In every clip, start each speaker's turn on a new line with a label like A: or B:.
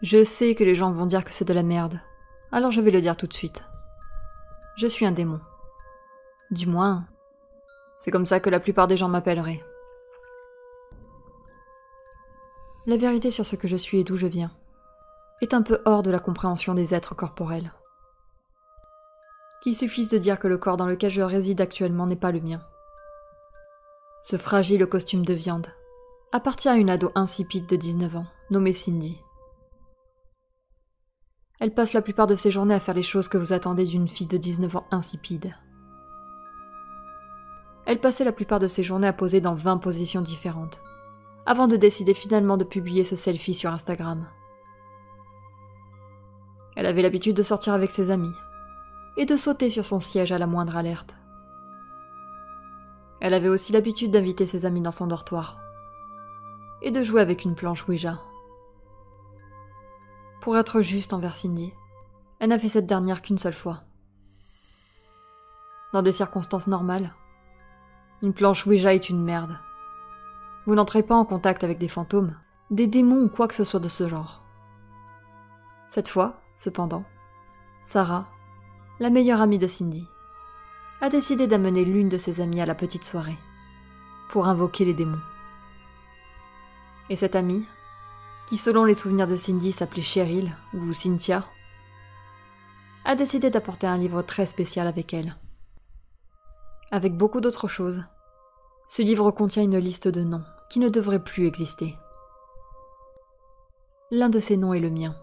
A: Je sais que les gens vont dire que c'est de la merde, alors je vais le dire tout de suite. Je suis un démon. Du moins, c'est comme ça que la plupart des gens m'appelleraient. La vérité sur ce que je suis et d'où je viens est un peu hors de la compréhension des êtres corporels. Qu'il suffise de dire que le corps dans lequel je réside actuellement n'est pas le mien. Ce fragile costume de viande appartient à une ado insipide de 19 ans, nommée Cindy. Elle passe la plupart de ses journées à faire les choses que vous attendez d'une fille de 19 ans insipide. Elle passait la plupart de ses journées à poser dans 20 positions différentes, avant de décider finalement de publier ce selfie sur Instagram. Elle avait l'habitude de sortir avec ses amis, et de sauter sur son siège à la moindre alerte. Elle avait aussi l'habitude d'inviter ses amis dans son dortoir, et de jouer avec une planche Ouija. Pour être juste envers Cindy, elle n'a fait cette dernière qu'une seule fois. Dans des circonstances normales, une planche Ouija est une merde. Vous n'entrez pas en contact avec des fantômes, des démons ou quoi que ce soit de ce genre. Cette fois, cependant, Sarah, la meilleure amie de Cindy, a décidé d'amener l'une de ses amies à la petite soirée, pour invoquer les démons. Et cette amie, qui selon les souvenirs de Cindy s'appelait Cheryl ou Cynthia, a décidé d'apporter un livre très spécial avec elle. Avec beaucoup d'autres choses, ce livre contient une liste de noms qui ne devraient plus exister. L'un de ces noms est le mien.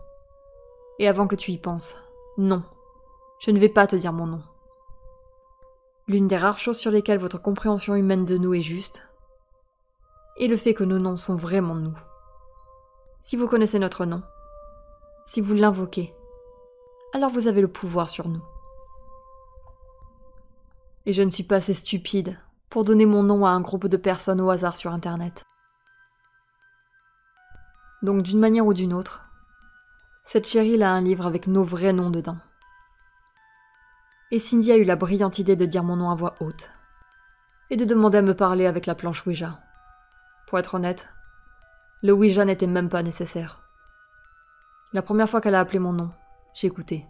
A: Et avant que tu y penses, non, je ne vais pas te dire mon nom. L'une des rares choses sur lesquelles votre compréhension humaine de nous est juste est le fait que nos noms sont vraiment nous. Si vous connaissez notre nom, si vous l'invoquez, alors vous avez le pouvoir sur nous. Et je ne suis pas assez stupide pour donner mon nom à un groupe de personnes au hasard sur Internet. Donc d'une manière ou d'une autre, cette Cheryl a un livre avec nos vrais noms dedans. Et Cindy a eu la brillante idée de dire mon nom à voix haute, et de demander à me parler avec la planche Ouija. Pour être honnête, le Ouija n'était même pas nécessaire. La première fois qu'elle a appelé mon nom, j'ai écouté.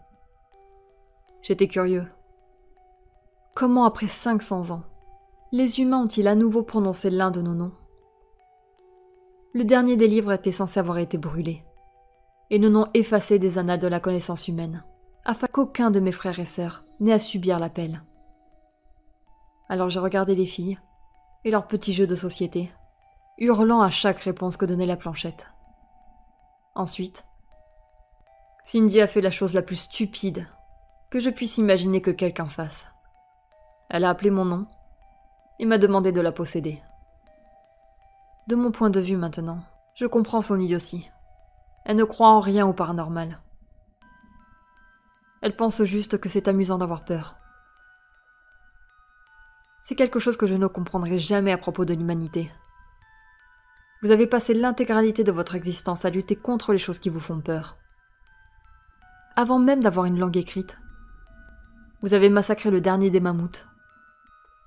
A: J'étais curieux. Comment après 500 ans, les humains ont-ils à nouveau prononcé l'un de nos noms? Le dernier des livres était censé avoir été brûlé, et nos noms effacés des annales de la connaissance humaine, afin qu'aucun de mes frères et sœurs n'ait à subir l'appel. Alors j'ai regardé les filles, et leurs petits jeux de société, hurlant à chaque réponse que donnait la planchette. Ensuite, Cindy a fait la chose la plus stupide que je puisse imaginer que quelqu'un fasse. Elle a appelé mon nom et m'a demandé de la posséder. De mon point de vue maintenant, je comprends son idiotie. Elle ne croit en rien au paranormal. Elle pense juste que c'est amusant d'avoir peur. C'est quelque chose que je ne comprendrai jamais à propos de l'humanité. Vous avez passé l'intégralité de votre existence à lutter contre les choses qui vous font peur. Avant même d'avoir une langue écrite, vous avez massacré le dernier des mammouths,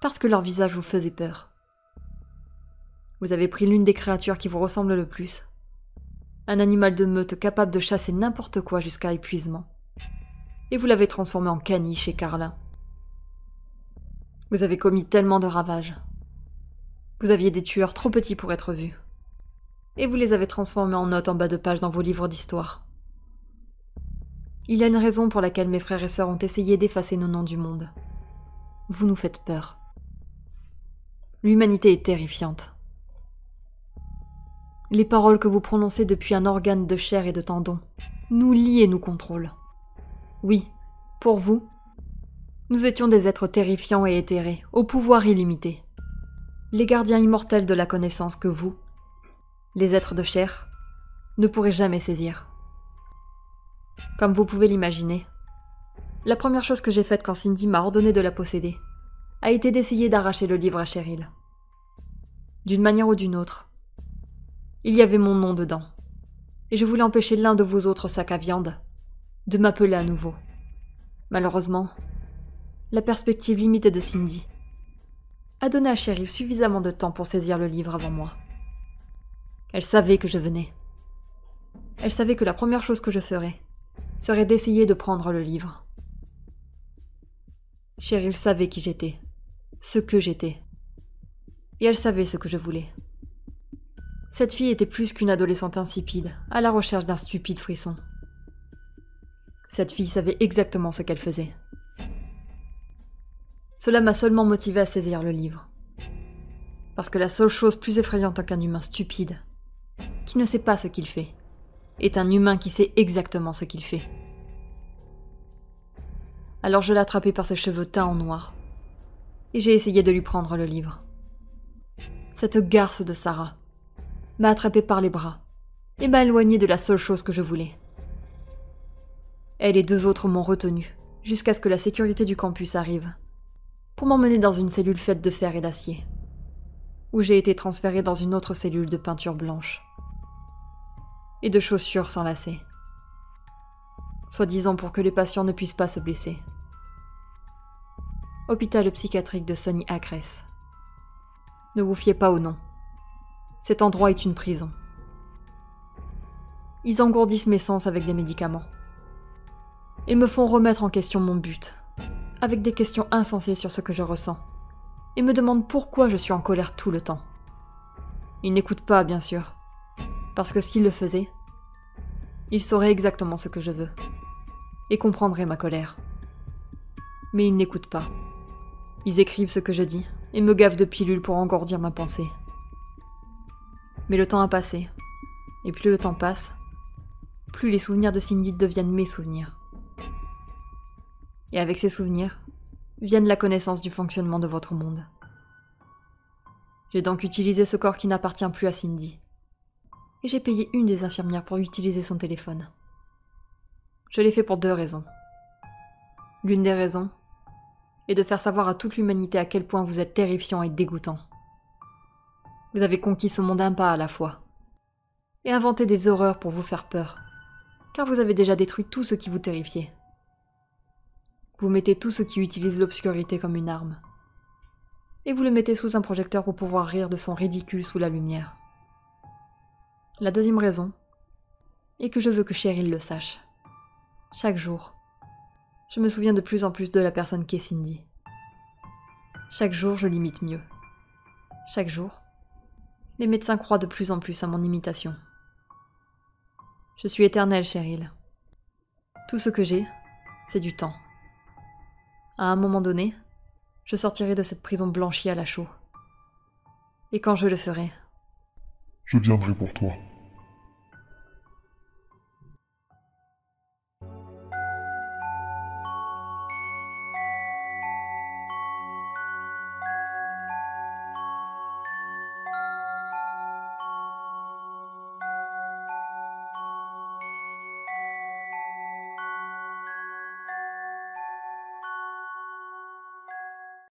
A: parce que leur visage vous faisait peur. Vous avez pris l'une des créatures qui vous ressemble le plus, un animal de meute capable de chasser n'importe quoi jusqu'à épuisement, et vous l'avez transformé en caniche et carlin. Vous avez commis tellement de ravages. Vous aviez des tueurs trop petits pour être vus. Et vous les avez transformés en notes en bas de page dans vos livres d'histoire. Il y a une raison pour laquelle mes frères et sœurs ont essayé d'effacer nos noms du monde. Vous nous faites peur. L'humanité est terrifiante. Les paroles que vous prononcez depuis un organe de chair et de tendons nous lient et nous contrôlent. Oui, pour vous, nous étions des êtres terrifiants et éthérés, au pouvoir illimité. Les gardiens immortels de la connaissance que vous, les êtres de chair, ne pourrez jamais saisir. Comme vous pouvez l'imaginer, la première chose que j'ai faite quand Cindy m'a ordonné de la posséder a été d'essayer d'arracher le livre à Cheryl. D'une manière ou d'une autre, il y avait mon nom dedans, et je voulais empêcher l'un de vos autres sacs à viande de m'appeler à nouveau. Malheureusement, la perspective limitée de Cindy a donné à Cheryl suffisamment de temps pour saisir le livre avant moi. Elle savait que je venais. Elle savait que la première chose que je ferais serait d'essayer de prendre le livre. Cheryl savait qui j'étais, ce que j'étais. Et elle savait ce que je voulais. Cette fille était plus qu'une adolescente insipide, à la recherche d'un stupide frisson. Cette fille savait exactement ce qu'elle faisait. Cela m'a seulement motivé à saisir le livre. Parce que la seule chose plus effrayante qu'un humain stupide, qui ne sait pas ce qu'il fait, est un humain qui sait exactement ce qu'il fait. Alors je l'ai attrapé par ses cheveux teints en noir, et j'ai essayé de lui prendre le livre. Cette garce de Sarah m'a attrapé par les bras, et m'a éloigné de la seule chose que je voulais. Elle et 2 autres m'ont retenu, jusqu'à ce que la sécurité du campus arrive, pour m'emmener dans une cellule faite de fer et d'acier, où j'ai été transféré dans une autre cellule de peinture blanche, et de chaussures sans lacets, soi-disant pour que les patients ne puissent pas se blesser. Hôpital psychiatrique de Sunny Acres. Ne vous fiez pas au nom. Cet endroit est une prison. Ils engourdissent mes sens avec des médicaments, et me font remettre en question mon but, avec des questions insensées sur ce que je ressens, et me demandent pourquoi je suis en colère tout le temps. Ils n'écoutent pas, bien sûr, parce que s'ils le faisaient, ils sauraient exactement ce que je veux, et comprendraient ma colère. Mais ils n'écoutent pas. Ils écrivent ce que je dis, et me gavent de pilules pour engourdir ma pensée. Mais le temps a passé, et plus le temps passe, plus les souvenirs de Cindy deviennent mes souvenirs. Et avec ces souvenirs, viennent la connaissance du fonctionnement de votre monde. J'ai donc utilisé ce corps qui n'appartient plus à Cindy. Et j'ai payé une des infirmières pour utiliser son téléphone. Je l'ai fait pour 2 raisons. L'une des raisons est de faire savoir à toute l'humanité à quel point vous êtes terrifiant et dégoûtant. Vous avez conquis ce monde un pas à la fois, et inventé des horreurs pour vous faire peur, car vous avez déjà détruit tout ce qui vous terrifiait. Vous mettez tout ce qui utilise l'obscurité comme une arme, et vous le mettez sous un projecteur pour pouvoir rire de son ridicule sous la lumière. La deuxième raison est que je veux que Cheryl le sache. Chaque jour, je me souviens de plus en plus de la personne qu'est Cindy. Chaque jour, je l'imite mieux. Chaque jour, les médecins croient de plus en plus à mon imitation. Je suis éternelle, Cheryl. Tout ce que j'ai, c'est du temps. À un moment donné, je sortirai de cette prison blanchie à la chaux. Et quand je le ferai,
B: Je viendrai pour toi.